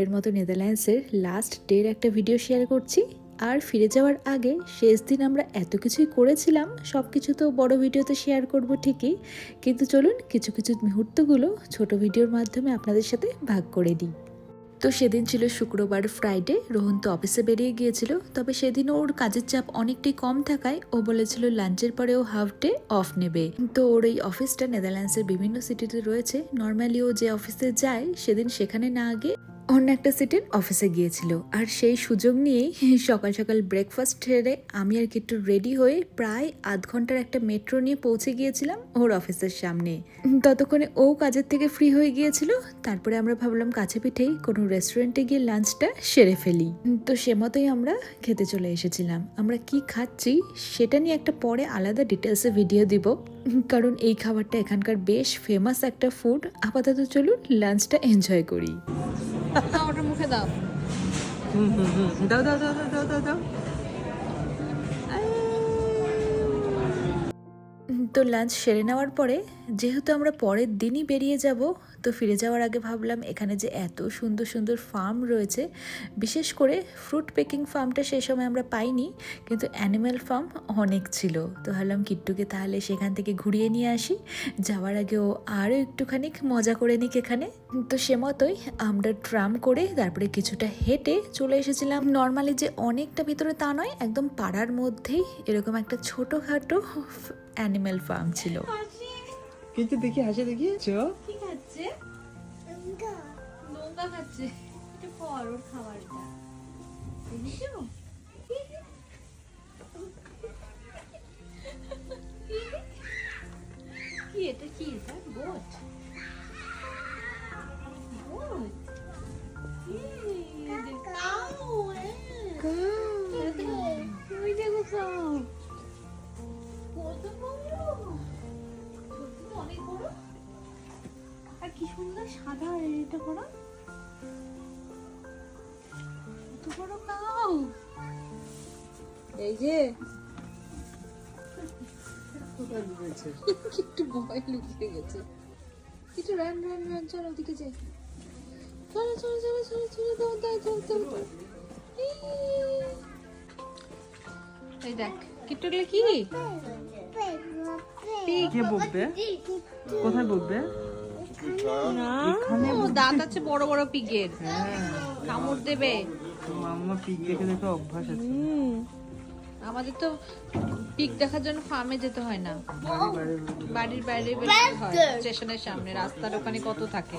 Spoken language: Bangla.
এর মতো নেদারল্যান্ডসের লাস্ট ডের একটা ভিডিও শেয়ার করছি। আর ফিরে যাওয়ার আগে শেষ দিন আমরা এত কিছুই করেছিলাম, সব কিছু তো বড় ভিডিওতে শেয়ার করব ঠিকই, কিন্তু চলুন কিছু কিছু মুহূর্তগুলো ছোট ভিডিওর মাধ্যমে আপনাদের সাথে ভাগ করে দিই। তো সেদিন ছিল শুক্রবার, ফ্রাইডে। রোহন তো অফিসে বেরিয়ে গিয়েছিল, তবে সেদিন ওর কাজের চাপ অনেকটাই কম থাকায় ও বলেছিল লাঞ্চের পরে ও হাফ ডে অফ নেবে। তো ওর এই অফিসটা নেদারল্যান্ডসের বিভিন্ন সিটিতে রয়েছে। নর্মালি ও যে অফিসে যায় সেদিন সেখানে না গিয়ে অন্য একটা সিটির অফিসে গিয়েছিল। আর সেই সুযোগ নিয়েই সকাল সকাল ব্রেকফাস্ট সেরে আমি আর কি একটু রেডি হয়ে প্রায় আধ ঘন্টার একটা মেট্রো নিয়ে পৌঁছে গিয়েছিলাম ওর অফিসের সামনে। ততক্ষণে ও কাজের থেকে ফ্রি হয়ে গিয়েছিল। তারপরে আমরা ভাবলাম কাছে পিঠেই কোনো রেস্টুরেন্টে গিয়ে লাঞ্চটা সেরে ফেলি। তো সে মতোই আমরা খেতে চলে এসেছিলাম। আমরা কি খাচ্ছি সেটা নিয়ে একটা পরে আলাদা ডিটেলসে ভিডিও দিব, কারণ এই খাবারটা এখানকার বেশ ফেমাস একটা ফুড। আপাতত চলুন লাঞ্চটা এনজয় করি। ওটা মুখে দাও। দাও দাও দাও দাও দাও দাও। তো লাঞ্চ সেরে নেওয়ার পরে যেহেতু আমরা পরের দিনই বেরিয়ে যাব, তো ফিরে যাওয়ার আগে ভাবলাম এখানে যে এত সুন্দর সুন্দর ফার্ম রয়েছে, বিশেষ করে ফ্রুট পেকিং ফার্মটা সেই সময় আমরা পাইনি, কিন্তু অ্যানিম্যাল ফার্ম অনেক ছিল। তো ভাবলাম কিট্টুকে তাহলে সেখান থেকে ঘুরিয়ে নিয়ে আসি, যাওয়ার আগে ও আরও একটুখানি মজা করে নিক এখানে। তো সে মতোই আমরা ট্রাম করে তারপরে কিছুটা হেঁটে চলে এসেছিলাম। নর্মালি যে অনেকটা ভিতরে তা নয়, একদম পাড়ার মধ্যেই এরকম একটা ছোটোখাটো অ্যানিম্যাল ফার্ম ছিল। কিন্তু দেখি হাসি দেখিয়েছো? কি খাচ্ছে? লঙ্কা খাচ্ছে। এটা পর ওর খাবারটা। দেখেছো? কি এটা কি এটা? বোট। বোট। ওই দেখো সব। কত বড়! সত্যি তো অনেক বড়। আর কি সুন্দর সাদা এটা করা। কত বড় কাউ! এই যে একটু ভয় লুকিয়ে গেছে। একটু রান রান রান, চলো ওদিকে যাই। চলো চলো চলো চলো চলো, দাও দাও দাও দাও। এই দেখ কিট্টুগুলো কি? কে বকবে? কোথায় বকবে? না, ও দাঁত আছে বড় বড় পিগের, কামড় দেবে। মাম্মা পিক দেখে দেখে অভ্যাস আছে। আমাদের তো পিক দেখার জন্য ফার্মে যেতে হয় না, বাড়ির বাইরে বের হয়, স্টেশনের সামনে রাস্তার ওখানে কত থাকে।